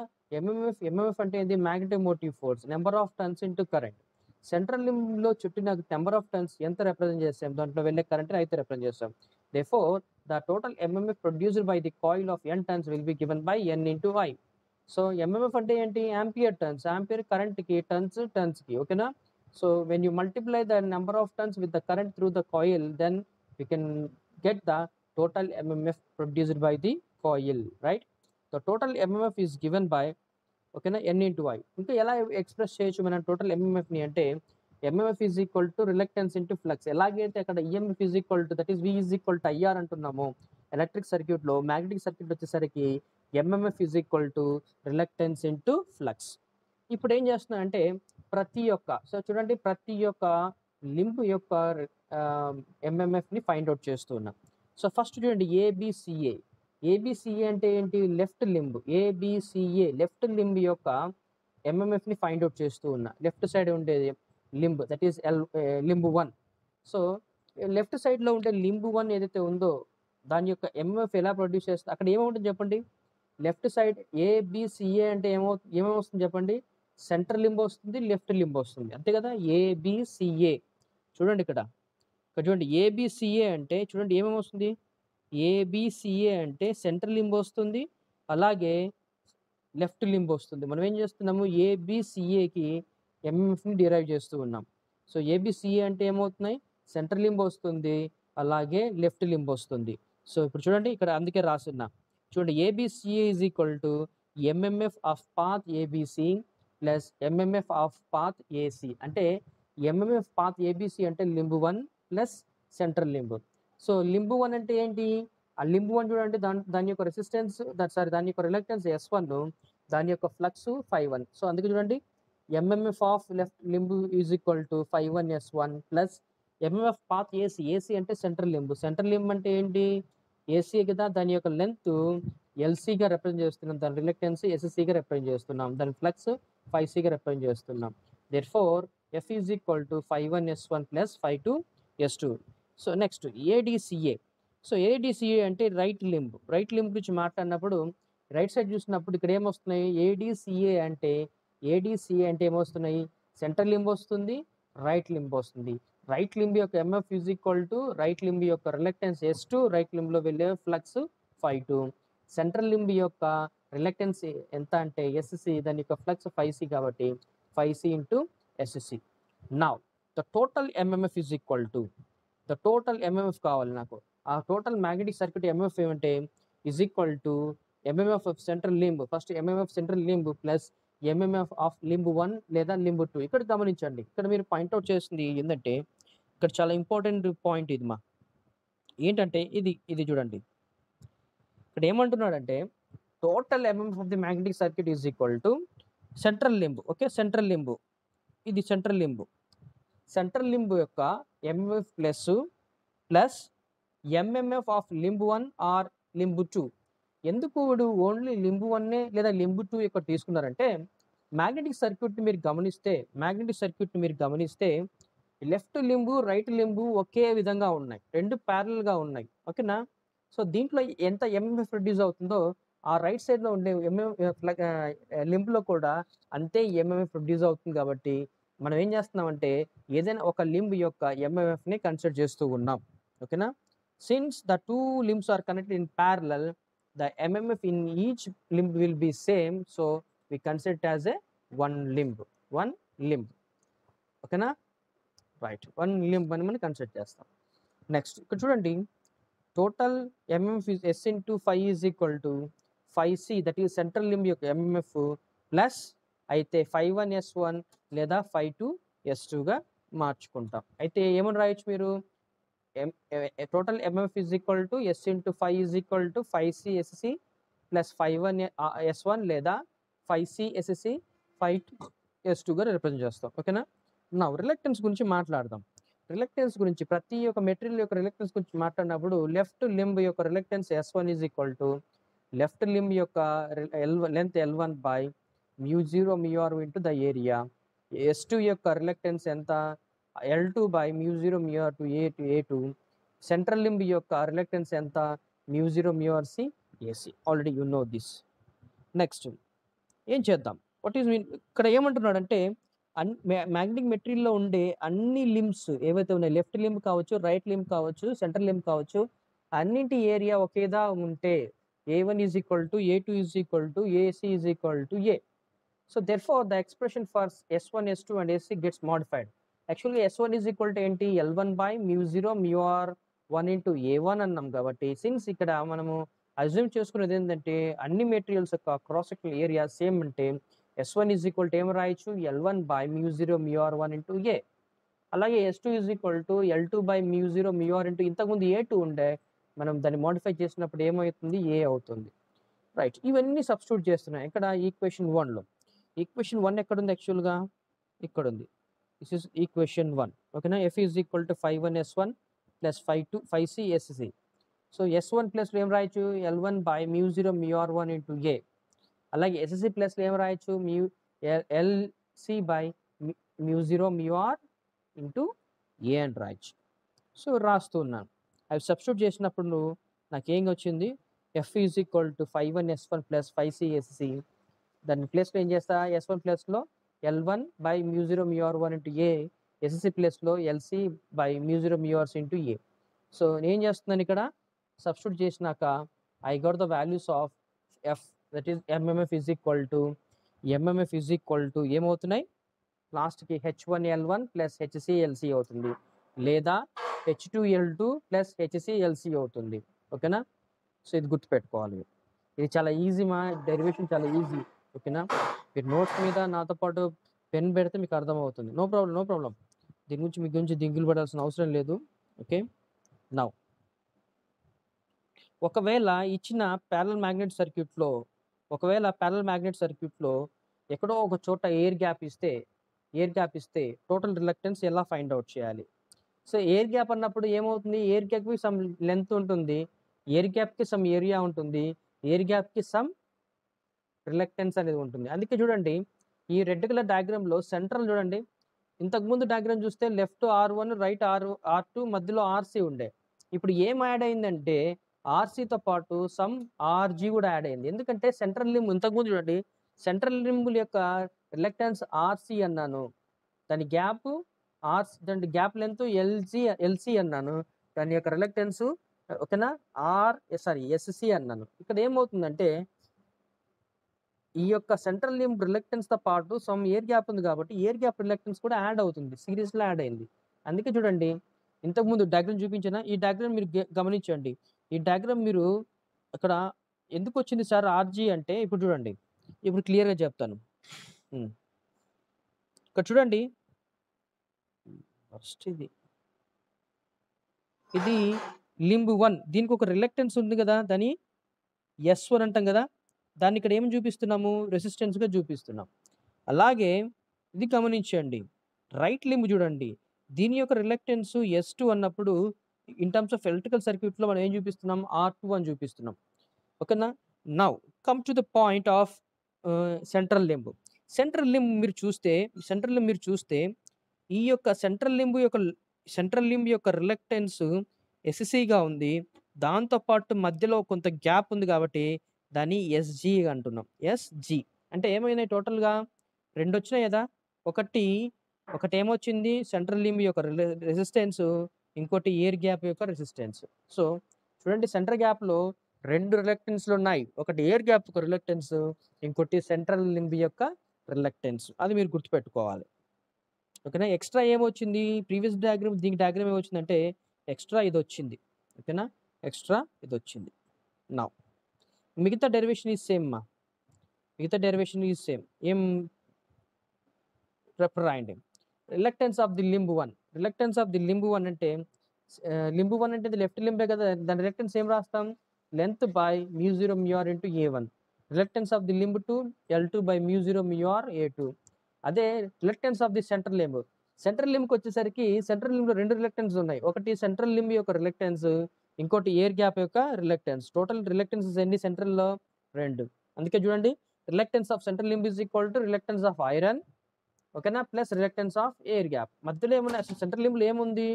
MMF అంటే ఏంది? Magnetic motive force, number of turns into current. Central లింబ్లో చుట్టిన number of turns ఎంత represent చేస్తాం, దాంట్లో వెళ్ళే current అయితే రిప్రజెంట్ చేస్తాం. Therefore the total MMF produced by the coil of n turns will be given by n into I. So MMF అంటే ఏంటి? Ampere turns. యాంపియర్ కరెంట్కి, టర్న్స్కి, ఓకేనా. So when you multiply the number of turns with the current through the coil, then we can get the total MMF produced by the coil, right? The total MMF is given by, okay na, n into I. ఇంకా ఎలా express చేయొచ్చు మనం total MMF ని అంటే MMF is equal to reluctance into flux. ఎలాగైతే అక్కడ EMF is equal to, that is V is equal to IR అంటున్నాము electric సర్క్యూట్లో, మ్యాగ్నెటిక్ సర్క్యూట్ వచ్చేసరికి MMF is equal to reluctance into flux. ఇప్పుడు ఏం చేస్తున్నా అంటే ప్రతి ఒక్క లింబ్ యొక్క ఎంఎంఎఫ్ని ఫైండ్ అవుట్ చేస్తున్నా. సో ఫస్ట్ చూడండి, ఏబిసిఏ అంటే ఏంటి? Left limb. ABCA left limb యొక్క ఎంఎంఎఫ్ని ఫైండ్ అవుట్ చేస్తూ ఉన్నా. లెఫ్ట్ సైడ్ ఉండేది limb, that is limb 1. So left సైడ్లో ఉండే లింబ్ 1 ఏదైతే ఉందో దాని యొక్క ఎంఎంఎఫ్ ఎలా ప్రొడ్యూస్ చేస్తుంది? అక్కడ ఏమవుతుంది చెప్పండి? లెఫ్ట్ సైడ్ ఏబిసిఏ అంటే ఏమేమొస్తుంది చెప్పండి? సెంట్రల్ లింబ్ వస్తుంది, లెఫ్ట్ లింబ్ వస్తుంది, అంతే కదా. ఏబిసిఏ చూడండి, ఇక్కడ చూడండి, ఏబిసిఏ అంటే చూడండి ఏమేమి వస్తుంది. ఏబిసిఏ అంటే సెంట్రల్ లింబ్ వస్తుంది, అలాగే లెఫ్ట్ లింబ్ వస్తుంది. మనం ఏం చేస్తున్నాము? ఏబిసిఏకి ఎంఎంఎఫ్ని డిరైవ్ చేస్తూ ఉన్నాం. సో ఏబిసిఏ అంటే ఏమవుతున్నాయి? సెంట్రల్ లింబ్ వస్తుంది, అలాగే లెఫ్ట్ లింబ్ వస్తుంది. సో ఇప్పుడు చూడండి, ఇక్కడ అందుకే రాస్తున్నా. చూడండి, ABCA is equal to MMF of path ABC plus MMF of path AC. అంటే ఎంఎంఎఫ్ పాత్ ఏబిసి అంటే limb 1 plus central limb. So limb 1 అంటే ఏంటి? ఆ లింబ్ 1 చూడండి, దాని యొక్క రెసిస్టెన్స్, దాని యొక్క రిలక్టెన్స్ S1, దాని యొక్క ఫ్లక్స్ φ1. సో అందుకే చూడండి, MMF of left limb is equal to φ1 S1 plus MMF path AC అంటే సెంట్రల్ లింబ్ అంటే ఏంటి? ఏసీ కదా, దాని యొక్క లెంత్ ఎల్సీగా రిప్రజెంట్ చేస్తున్నాం, దాని రిలక్టెన్స్ ఎస్సీగా రిప్రజెంట్ చేస్తున్నాం, దాని ఫ్లక్స్ φcగా రిప్రజెంట్ చేస్తున్నాం. Therefore F is equal to φ1 S1 plus φ2 S2. So next ADCA. So ADCA అంటే రైట్ లింబ్ గురించి మాట్లాడినప్పుడు రైట్ సైడ్ చూసినప్పుడు ఇక్కడ ఏమొస్తున్నాయి? ఏడిసిఏ అంటే ఏమొస్తున్నాయి? సెంట్రల్ లింబ్ వస్తుంది, రైట్ లింబ్ వస్తుంది. రైట్ లింబ్ యొక్క MF is equal to right limb యొక్క రిలక్టెన్స్ S2, రైట్ లింబ్లో వెళ్ళే ఫ్లక్స్ φ2. సెంట్రల్ లింబ్ యొక్క రిలక్టెన్స్ ఎంత అంటే ఎస్సి, దాని యొక్క ఫ్లక్స్ 5c కాబట్టి 5c into SC. Now the total MMF is equal to, the total MMF కావాలి నాకు. ఆ టోటల్ మ్యాగ్నెటిక్ సర్క్యూట్ ఎంఎంఎఫ్ ఏమంటే is equal to MMF of central limb, first MMF central limb plus MMF of limb 1 లేదా limb 2. ఇక్కడ గమనించండి, ఇక్కడ మీరు point out చేస్తుంది ఏంటంటే ఇక్కడ చాలా ఇంపార్టెంట్ పాయింట్ ఇది ఏంటంటే ఇది చూడండి. ఇక్కడ ఏమంటున్నాడంటే total MMF of the magnetic circuit is equal to central limb. Okay, central limb, ఇది సెంట్రల్ లింబ్. సెంట్రల్ లింబ్ యొక్క MMF plus MMF of limb 1 or limb 2. ఎందుకు వీడు ఓన్లీ లింబ్ 1 లేదా లింబ్ 2 యొక్క తీసుకున్నారంటే మ్యాగ్నెటిక్ సర్క్యూట్ని మీరు గమనిస్తే లెఫ్ట్ లింబు రైట్ లింబు ఒకే విధంగా ఉన్నాయి, రెండు ప్యారల్గా ఉన్నాయి. ఓకేనా? సో దీంట్లో ఎంత ఎంఎంఎఫ్ ప్రొడ్యూస్ అవుతుందో ఆ రైట్ సైడ్లో ఉండే లింబ్లో కూడా అంతే ఎంఎంఎఫ్ ప్రొడ్యూస్ అవుతుంది. కాబట్టి మనం ఏం చేస్తున్నామంటే ఏదైనా ఒక లింబ్ యొక్క ఎంఎంఎఫ్ని కన్సిడర్ చేస్తూ ఉన్నాం. ఓకేనా? Since the two limbs are connected in parallel, the MMF in each limb will be same, so we consider it as a one limb. ఓకేనా? రైట్, వన్ లింబ్ అని మనం కన్సిడర్ చేస్తాం. నెక్స్ట్ ఇక్కడ చూడండి, total MMF is S into 5 is equal to 5c, that is central limb యొక్క MMF plus అయితే 5(1)S1 లేదా 5(2)S2గా మార్చుకుంటాం. అయితే ఏమని రాయొచ్చు మీరు, total MMF is equal to S into 5 is equal to 5C SC plus 5(1)S1 లేదా 5C SC 5(2)S2గా రిప్రజెంట్ చేస్తాం. ఓకేనా? నా రిలక్టెన్స్ గురించి మాట్లాడదాం. రిలక్టెన్స్ గురించి ప్రతి ఒక్క మెటీరియల్ యొక్క రిలక్టెన్స్ గురించి మాట్లాడినప్పుడు లెఫ్ట్ లింబ్ యొక్క reluctance S1 is equal to left limb యొక్క length L1 by μ0 μr into the area. S2 యొక్క రిలక్టెన్స్ ఎంత, L2 by μ0 μr to A2. Central limb యొక్క రిలక్టెన్స్ ఎంత, μ0 μrc AC. Already you know this. Next ఏం చేద్దాం, what is mean ఇక్కడ ఏమంటున్నాడంటే magnetic మెటీరియల్లో ఉండే అన్ని లింబ్స్ ఏవైతే ఉన్నాయి, లెఫ్ట్ లింబ్ కావచ్చు, రైట్ లింబ్ కావచ్చు, సెంట్రల్ లింబ్ కావచ్చు, అన్నింటి ఏరియా ఒకేదా ఉంటే A1 is equal to A2 is equal to AC is equal to A. So therefore the expression for S1 S2 and AC gets modified. యాక్చువల్గా S1 is equal to ఏంటి, L1 by μ0 μr1 into A1 అన్నాం. కాబట్టి since ఇక్కడ మనము assume చేసుకునేది ఏంటంటే అన్ని materials యొక్క క్రాస్ సెక్షనల్ ఏరియా సేమ్ అంటే S1 ఈజ్ ఈక్వల్ టు ఏం రాయొచ్చు, L1 by μ0 μr1 into A. అలాగే S2 is equal to L2 by μ0 μr into ఇంతకుముందు A2 ఉండే, మనం దాన్ని మోడిఫై చేసినప్పుడు ఏమవుతుంది, A అవుతుంది. రైట్, ఇవన్నీ సబ్స్టిట్యూట్ చేస్తున్నాయి ఇక్కడ ఈక్వేషన్ 1లో. ఈక్వేషన్ 1 ఎక్కడ ఉంది, యాక్చువల్గా ఇక్కడ ఉంది. This is equation 1. ఓకేనా? F is equal to 5(1)S1 plus 5(2)5C SC. So S1 ప్లస్లో ఏం రాయొచ్చు, L1 by μ0 μr1 into A. అలాగే SC ప్లస్లో ఏం రాయొచ్చు, LC by μ0 μr into A అని రాయొచ్చు. సో రాస్తున్నాను, అవి సబ్స్టిట్యూట్ చేసినప్పుడు నాకేం వచ్చింది, F is equal to 5(1)S1 plus 5C SC. దాని ప్లేస్లో ఏం చేస్తా, S1 ప్లస్లో L1 by μ0 μr1 into A, SC ప్లస్లో LC by μ0 μrc into A. So నేను చేస్తున్నాను ఇక్కడ సబ్స్టిట్యూట్ చేసినాక I got the values of F, that is MMF is equal to ఏమవుతున్నాయి, లాస్ట్కి H1L1 ప్లస్ HCLC అవుతుంది, లేదా H2L2 ప్లస్ HCLC అవుతుంది. ఓకేనా? సో ఇది గుర్తుపెట్టుకోవాలి. ఇది చాలా ఈజీ, మా డెరివేషన్ చాలా ఈజీ. ఓకేనా? మీరు నోట్స్ మీద నాతో పాటు పెన్ పెడితే మీకు అర్థమవుతుంది. No problem. దీని గురించి దిగులు పడాల్సిన అవసరం లేదు. ఓకే, నౌ ఒకవేళ ఇచ్చిన ప్యారలల్ మ్యాగ్నెట్ సర్క్యూట్లో ఎక్కడో ఒక చోట ఎయిర్ గ్యాప్ ఇస్తే టోటల్ రిలక్టెన్స్ ఎలా ఫైండ్ అవుట్ చేయాలి? సో ఎయిర్ గ్యాప్ అన్నప్పుడు ఏమవుతుంది, ఎయిర్ గ్యాప్కి సమ్ లెంత్ ఉంటుంది, ఎయిర్ గ్యాప్కి సమ్ ఏరియా ఉంటుంది, ఎయిర్ గ్యాప్కి సమ్ రిలక్టెన్స్ అనేది ఉంటుంది. అందుకే చూడండి, ఈ రెడ్ కలర్ డయాగ్రామ్లో సెంట్రల్ చూడండి, ఇంతకుముందు డయాగ్రామ్ చూస్తే లెఫ్ట్ R1 రైట్ R2 మధ్యలో RC ఉండే. ఇప్పుడు ఏం యాడ్ అయిందంటే RCతో పాటు సమ్ RG కూడా యాడ్ అయింది. ఎందుకంటే సెంట్రల్ లింబ్ ఇంతకుముందు చూడండి, సెంట్రల్ లింబ్ యొక్క రిలక్టెన్స్ RC అన్నాను, దాని గ్యాప్ దాని గ్యాప్ లెంత్ LC అన్నాను, దాని యొక్క రిలక్టెన్స్ ఓకేనా SC అన్నాను. ఇక్కడ ఏమవుతుందంటే ఈ యొక్క సెంట్రల్ లింబ్ రిలక్టెన్స్‌తో పాటు సమ్ ఎయిర్ గ్యాప్ ఉంది కాబట్టి, ఎయిర్ గ్యాప్ రిలక్టెన్స్ కూడా యాడ్ అవుతుంది. సీరీస్‌లో యాడ్ అయింది. అందుకే చూడండి, ఇంతకుముందు డయాగ్రమ్ చూపించానా? ఈ డయాగ్రమ్ మీరు గమనించండి. ఈ డయాగ్రమ్ మీరు అక్కడ ఎందుకొచ్చింది సార్ ఆర్‌జీ అంటే, ఇప్పుడు చూడండి. ఇప్పుడు క్లియర్‌గా చెప్తాను. హ్మ్. ఇక్కడ చూడండి. ఫస్ట్ ఇది లింబ్ 1 దీనికి ఒక రిలక్టెన్స్ ఉంది గదా! దాన్ని S1 అంటాం గదా! దాన్ని ఇక్కడ ఏమి చూపిస్తున్నాము? రెసిస్టెన్స్‌గా చూపిస్తున్నాం. అలాగే ఇది గమనించండి. రైట్ లింబ్ చూడండి. దీని యొక్క రిలక్టెన్స్ S2 అన్నప్పుడు ఇన్ టర్మ్స్ ఆఫ్ ఎలక్ట్రికల్ సర్క్యూట్‌లో మనం ఏం చూపిస్తున్నాం? R2 అని చూపిస్తున్నాం. ఓకేనా? Now come to the point of central limb. Central limb మీరు చూస్తే ఈ యొక్క సెంట్రల్ లింబ్ యొక్క రిలక్టెన్స్ ఎస్‌సిగా ఉంది. దాంతో పాటు మధ్యలో కొంత గ్యాప్ ఉంది కాబట్టి దాన్ని ఎస్‌జీ అంటున్నాం. ఎస్‌జీ అంటే ఏమైనాయి టోటల్‌గా 2 వచ్చినాయి గదా! ఒకటి ఒకటేమొచ్చింది సెంట్రల్ లింబ్ యొక్క రెసిస్టెన్స్, ఇంకోటి ఎయిర్ గ్యాప్ యొక్క రెసిస్టెన్స్. సో, చూడండి సెంటర్ గ్యాప్‌లో 2 రిలక్టెన్స్‌లున్నాయి. ఒకటి ఎయిర్ గ్యాప్ యొక్క రిలక్టెన్స్, ఇంకోటి సెంట్రల్ లింబ్ యొక్క రిలక్టెన్స్. అది మీరు గుర్తుపెట్టుకోవాలి. ఓకేనా? ఎక్స్‌ట్రా ఏమొచ్చింది? ప్రీవియస్ డయాగ్రమ్ దీనికి డయాగ్రమ్ ఏమొచ్చిందంటే ఎక్స్‌ట్రా ఇదొచ్చింది. ఓకేనా? ఎక్స్‌ట్రా ఇదొచ్చింది. నౌ మిగతా డెరివేషన్ ఈజ్ సేమ్ మా. మిగతా డెరివేషన్ ఈజ్ సేమ్. ఏం రాయండి. Reluctance of the limb 1. Reluctance of the limb 1 అంటే లింబ్ 1 అంటే అది లెఫ్ట్ లింబే కదా! దాని రిలక్టెన్స్ ఏం రాస్తాం? లెంత్ బై మ్యూ0 మ్యూఆర్ into A1. Reluctance of the limb 2 L2 by మ్యూ0 మ్యూఆర్ A2. అదే reluctance of the central limb. Central లింబ్‌కొచ్చేసరికి సెంట్రల్ లింబ్‌లో 2 రిలక్టెన్స్ ఉన్నాయి. ఒకటి సెంట్రల్ లింబ్ యొక్క రిలక్టెన్స్, ఇంకోటి ఎయిర్ గ్యాప్ యొక్క రిలక్టెన్స్. టోటల్ రిలక్టెన్సెస్ ఎన్ని సెంట్రల్‌లో? 2. అందుకే చూడండి reluctance of central limb is equal to reluctance of iron ఓకేనా? Plus reluctance of air gap. మధ్యలో ఏమున్నాయి? అసలు సెంట్రల్ లింబ్‌లో ఏముంది?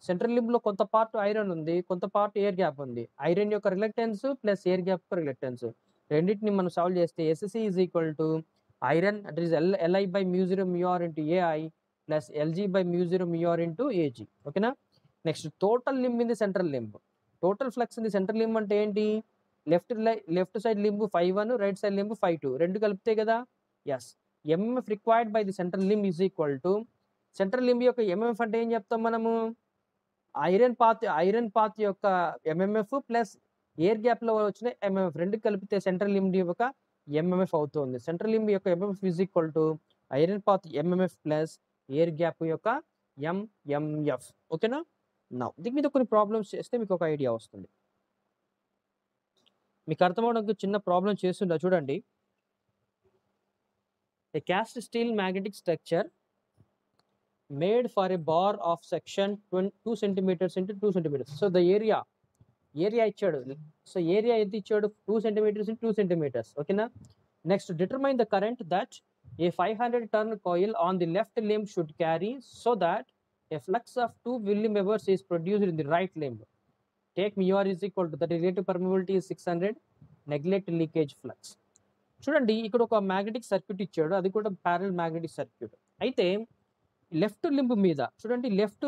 సెంట్రల్ లింబ్‌లో కొంత పార్ట్ ఐరన్ ఉంది. కొంత పార్ట్ ఎయిర్ గ్యాప్ ఉంది. ఐరన్ యొక్క రిలక్టెన్స్ ప్లస్ ఎయిర్ గ్యాప్ యొక్క రిలక్టెన్స్. రెండిటిని మనం సాల్వ్ చేస్తే SC is equal to iron that is Li by మ్యూ0 మ్యూఆర్ into Ai plus Lg by మ్యూ0 మ్యూఆర్ ఇంటూ Ag. ఓకేనా? Next total limb in the central limb. Total flux in the central limb అంటే ఏంటి? Left side limb φ1, right side limb φ2 2 కలిపితే కదా! Yes. MMF required by the central limb is equal to central limb యొక్క MMF అంటే ఏం చెప్తాం మనము? Iron path యొక్క ఎంఎంఎఫ్ ప్లస్ ఎయిర్ గ్యాప్‌లో వచ్చిన ఎంఎంఎఫ్ 2 కలిపితే సెంట్రల్ లింబ్ యొక్క ఎంఎంఎఫ్ అవుతుంది. సెంట్రల్ లింబ్ యొక్క MMF is equal to iron path MMF plus air gap యొక్క ఎంఎంఎఫ్. ఓకేనా? నౌ దీని మీద కొన్ని ప్రాబ్లమ్స్ చేస్తే మీకు ఒక ఐడియా వస్తుంది. మీకు అర్థమవ్వడానికి చిన్న ప్రాబ్లమ్ చేస్తున్నా చూడండి. A cast steel magnetic structure made for a bar of section 2 centimeters into 2 centimeters. So the area ఇచ్చాడు. సో ఏరియా ఎంత ఇచ్చాడు? 2 సెంటీమీటర్స్ ఇన్ 2 సెంటీమీటర్స్. ఓకేనా? Next determine the current that A 500 turn coil on the left limb should carry so that A flux of 2 milliamperes is produced in the right limb. Take μr is equal to the relative permeability is 600, neglect leakage flux. చూడండి ఇక్కడ ఒక magnetic circuit ఇచ్చాడు. అది కూడా parallel magnetic circuit. అయితే left limb మీద చూడండి left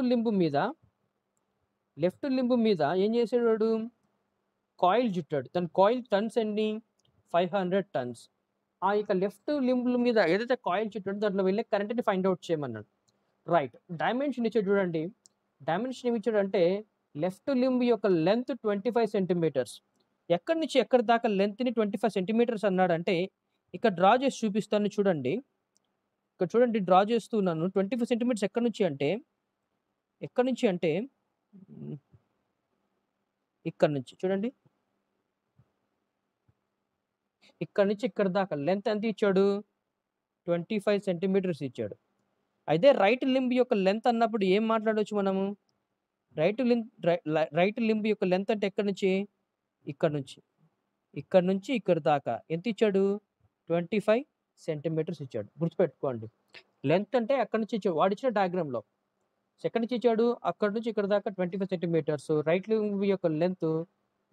limb మీద ఏం చేసాడు వాడు? కాయిల్ చుట్టాడు. దాని కాయిల్ టర్న్స్ ఎన్ని? 500 టర్న్స్. ఆ యొక్క లెఫ్ట్ లింబ్ మీద ఏదైతే కాయిల్ చుట్టాడో దాంట్లో వెళ్ళే కరెంట్‌ని ఫైండ్ ఔట్ చేయమన్నాడు. రైట్. డైమెన్షన్ ఇచ్చాడు చూడండి. డైమెన్షన్ ఏమి ఇచ్చాడంటే లెఫ్ట్ లింబ్ యొక్క లెంత్ 25 సెంటీమీటర్స్. ఎక్కడి నుంచి ఎక్కడి దాకా లెంత్‌ని 25 సెంటీమీటర్స్ అన్నాడంటే ఇక్కడ డ్రా చేసి చూపిస్తాను చూడండి. ఇక్కడ చూడండి డ్రా చేస్తున్నాను. 25 సెంటీమీటర్స్ ఎక్కడి నుంచి అంటే హ్మ్. ఇక్కడ నుంచి చూడండి. ఇక్కడ నుంచి ఇక్కడ దాకా లెంత్ ఎంత ఇచ్చాడు? 25 సెంటీమీటర్స్ ఇచ్చాడు. అయితే రైట్ లింబ్ యొక్క లెంత్ అన్నప్పుడు ఏం మాట్లాడొచ్చు మనము? రైట్ లింబ్ యొక్క లెంత్ అంటే ఎక్కడి నుంచి? ఇక్కడ నుంచి. ఇక్కడ నుంచి ఇక్కడి దాకా ఎంత ఇచ్చాడు? 25 సెంటీమీటర్స్ ఇచ్చాడు. గుర్తుపెట్టుకోండి. లెంత్ అంటే ఎక్కడి నుంచి ఇచ్చాడు? వాడిచ్చిన డయాగ్రామ్‌లో. ఎక్కడి నుంచి ఇచ్చాడు? అక్కడి నుంచి ఇక్కడ దాకా 25 సెంటీమీటర్స్. రైట్ లింబ్ యొక్క లెంత్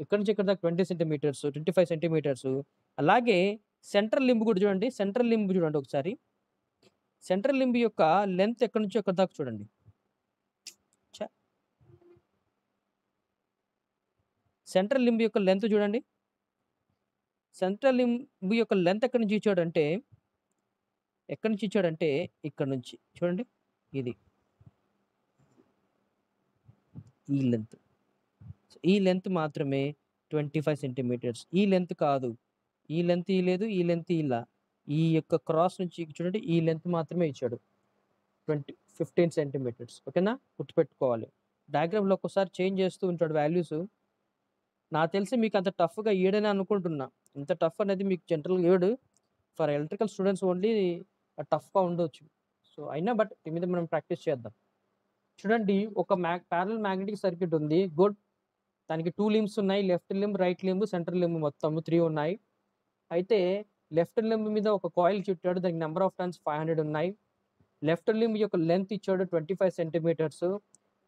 ఇక్కడి నుంచి ఇక్కడ దాకా 20 సెంటీమీటర్స్, 25 సెంటీమీటర్స్. అలాగే సెంట్రల్ లింబ్ కూడా చూడండి. సెంట్రల్ లింబ్ చూడండి ఒకసారి. సెంట్రల్ లింబ్ యొక్క లెంత్ ఎక్కడి నుంచి ఎక్కడి దాకా చూడండి. సెంట్రల్ లింబ్ యొక్క లెంత్ చూడండి. సెంట్రల్ లింబ్ యొక్క లెంత్ ఎక్కడి నుంచి ఇచ్చాడంటే ఇక్కడ నుంచి చూడండి. ఇది ఈ లెంత్. ఈ లెంత్ మాత్రమే 25 సెంటీమీటర్స్. ఈ లెంత్ కాదు. ఈ లెంత్ ఇయ్యలేదు. ఈ లెంత్ ఇలా. ఈ యొక్క క్రాస్ నుంచి చూడండి ఈ లెంత్ మాత్రమే ఇచ్చాడు. 15 సెంటీమీటర్స్. ఓకేనా? గుర్తుపెట్టుకోవాలి. డయాగ్రామ్‌లో ఒక్కోసారి చేంజ్ చేస్తూ ఉంటాడు వాల్యూస్. నాకు తెలిసి మీకు అంత టఫ్‌గా ఇయ్యడని అనుకుంటున్నా. ఇంత టఫ్ అనేది మీకు జనరల్‌గా ఇవ్వడు. ఫర్ ఎలక్ట్రికల్ స్టూడెంట్స్ ఓన్లీ టఫ్‌గా ఉండొచ్చు. సో, అయినా బట్ దీని మీద మనం ప్రాక్టీస్ చేద్దాం. చూడండి ఒక పారలెల్ మ్యాగ్నెటిక్ సర్క్యూట్ ఉంది. గుడ్. దానికి 2 లింబ్స్ ఉన్నాయి. Left limb, right limb, central limb మొత్తం 3 ఉన్నాయి. అయితే లెఫ్ట్ లింబ్ మీద ఒక కాయిల్ చుట్టాడు. దానికి నంబర్ ఆఫ్ టర్న్స్ 500 ఉన్నాయి. లెఫ్ట్ లింబ్ యొక్క లెంత్ ఇచ్చాడు 25 సెంటీమీటర్స్.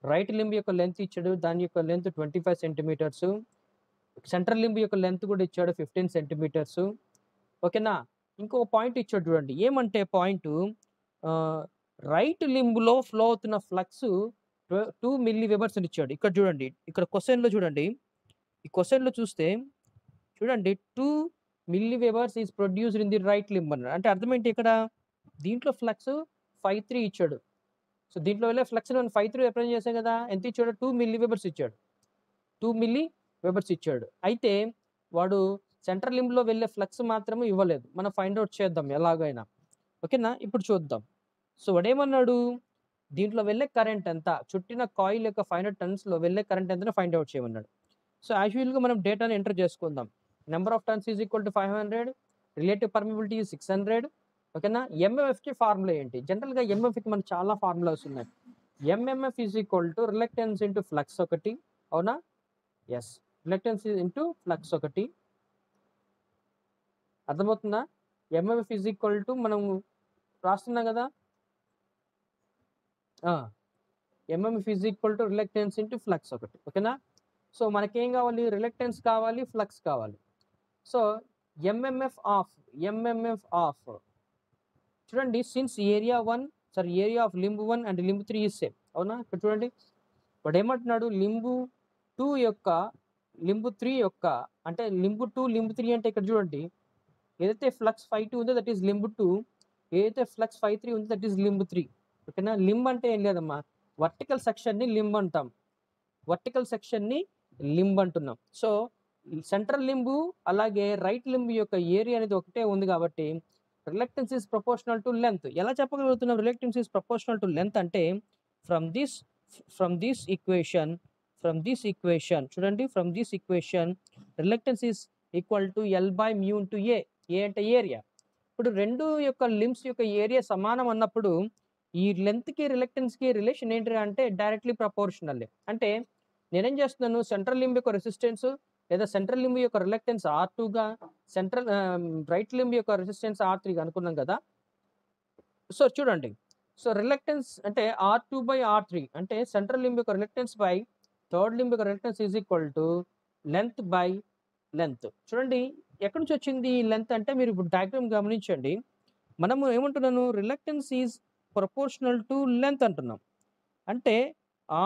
రైట్ లింబ్ యొక్క లెంత్ ఇచ్చాడు. దాని యొక్క లెంత్ 25 సెంటీమీటర్స్. సెంట్రల్ లింబ్ యొక్క లెంత్ కూడా ఇచ్చాడు 15 సెంటీమీటర్స్. ఓకేనా? ఇంకొక పాయింట్ ఇచ్చాడు చూడండి. ఏమంటే పాయింటు రైట్ లింబ్‌లో ఫ్లో అవుతున్న ఫ్లక్స్ 2 మిల్లీ వెబర్స్ అని ఇచ్చాడు. ఇక్కడ చూడండి. ఇక్కడ క్వెషన్‌లో చూడండి. ఈ క్వెషన్‌లో చూస్తే చూడండి 2 milli webers is produced in the right limb అన్నాడు. అంటే అర్థం ఏంటి ఇక్కడ? దీంట్లో ఫ్లక్స్ 5.3 ఇచ్చాడు. సో, దీంట్లో వెళ్ళే ఫ్లక్స్‌ని మనం 5.3 రిప్రజెంట్ చేసాం కదా! ఎంత ఇచ్చాడు? 2 మిల్లీ వెబర్స్ ఇచ్చాడు. 2 మిల్లీ వెబర్స్ ఇచ్చాడు. అయితే వాడు సెంట్రల్ లింబ్‌లో వెళ్ళే ఫ్లక్స్ మాత్రమే ఇవ్వలేదు. మనం ఫైండ్ ఔట్ చేద్దాం ఎలాగైనా. ఓకేనా? ఇప్పుడు చూద్దాం. సో, వాడేమన్నాడు? దీంట్లో వెళ్ళే కరెంట్ ఎంత? చుట్టిన కాయిల్ యొక్క 500 టర్న్స్‌లో వెళ్ళే కరెంట్ ఎంతనో ఫైండ్ ఔట్ చేయమన్నాడు. సో, యాజ్ యూజువల్‌గా మనం డేటాని ఎంటర్ చేసుకుందాం. Number of turns is equal to 500. Relative permeability is 600. ఓకేనా? ఎంఎంఎఫ్‌కి ఫార్ములా ఏంటి? జనరల్‌గా ఎంఎంఎఫ్‌కి మనకు చాలా ఫార్ములాస్ ఉన్నాయి. MMF is equal to reluctance into flux ఒకటి. అవునా? యెస్. రిలక్టెన్స్ ఇంటూ ఫ్లక్స్ ఒకటి. అర్థమవుతుందా? ఎంఎంఎఫ్ ఈజ్ ఈక్వల్ టు మనం రాస్తున్నాం కదా! ఆ! MMF is equal to reluctance into flux ఒకటి. ఓకేనా? సో, మనకేం కావాలి? రిలక్టెన్స్ కావాలి, ఫ్లక్స్ కావాలి. సో, ఎంఎంఎఫ్ ఆఫ్ చూడండి since area of limb 1 and limb 3 is same. అవునా? ఇక్కడ చూడండి. వాడేమంటున్నాడు? లింబ్ 2 యొక్క లింబ్ 3 యొక్క అంటే లింబ్ 2, లింబ్ 3 అంటే ఇక్కడ చూడండి. ఏదైతే ఫ్లక్స్ 5.2 ఉందో దట్ ఈస్ లింబ్ 2. ఏదైతే ఫ్లక్స్ 5.3 ఉందో దట్ ఈస్ లింబ్ 3. ఓకేనా? లింబ్ అంటే ఏం లేదమ్మా. వర్టికల్ సెక్షన్‌ని లింబ్ అంటాం. వర్టికల్ సెక్షన్‌ని లింబ్ అంటున్నాం. సో, సెంట్రల్ లింబు అలాగే రైట్ లింబ్ యొక్క ఏరియా అనేది ఒకటే ఉంది కాబట్టి reluctance is proportional to length. ఎలా చెప్పగలుగుతున్నాం reluctance is proportional to length అంటే from this from this equation చూడండి from this equation reluctance is equal to L/μ into A. A అంటే ఏరియా. ఇప్పుడు 2 యొక్క లింబ్స్ యొక్క ఏరియా సమానం అన్నప్పుడు ఈ లెంత్‌కి, రిలక్టెన్స్‌కి రిలేషన్ ఏంటి అంటే డైరెక్ట్‌లీ ప్రపోర్షనల్. అంటే నేనేం చేస్తున్నాను సెంట్రల్ లింబ్ యొక్క రెసిస్టెన్స్ లేదా సెంట్రల్ లింబ్ యొక్క రిలక్టెన్స్ R2గా రైట్ లింబ్ యొక్క రెసిస్టెన్స్ R3గా అనుకున్నాం కదా! సో, చూడండి. సో, రిలక్టెన్స్ అంటే R2/R3 అంటే సెంట్రల్ లింబ్ యొక్క రిలక్టెన్స్ బై థర్డ్ లింబ్ యొక్క reluctance is equal to length by length. చూడండి ఎక్కడి నుంచి వచ్చింది ఈ లెంత్ అంటే మీరు ఇప్పుడు డయాగ్రామ్ గమనించండి. మనము ఏమంటున్నాను reluctance is proportional to length అంటున్నాం. అంటే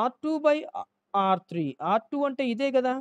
R2/R3 R2 అంటే ఇదే కదా!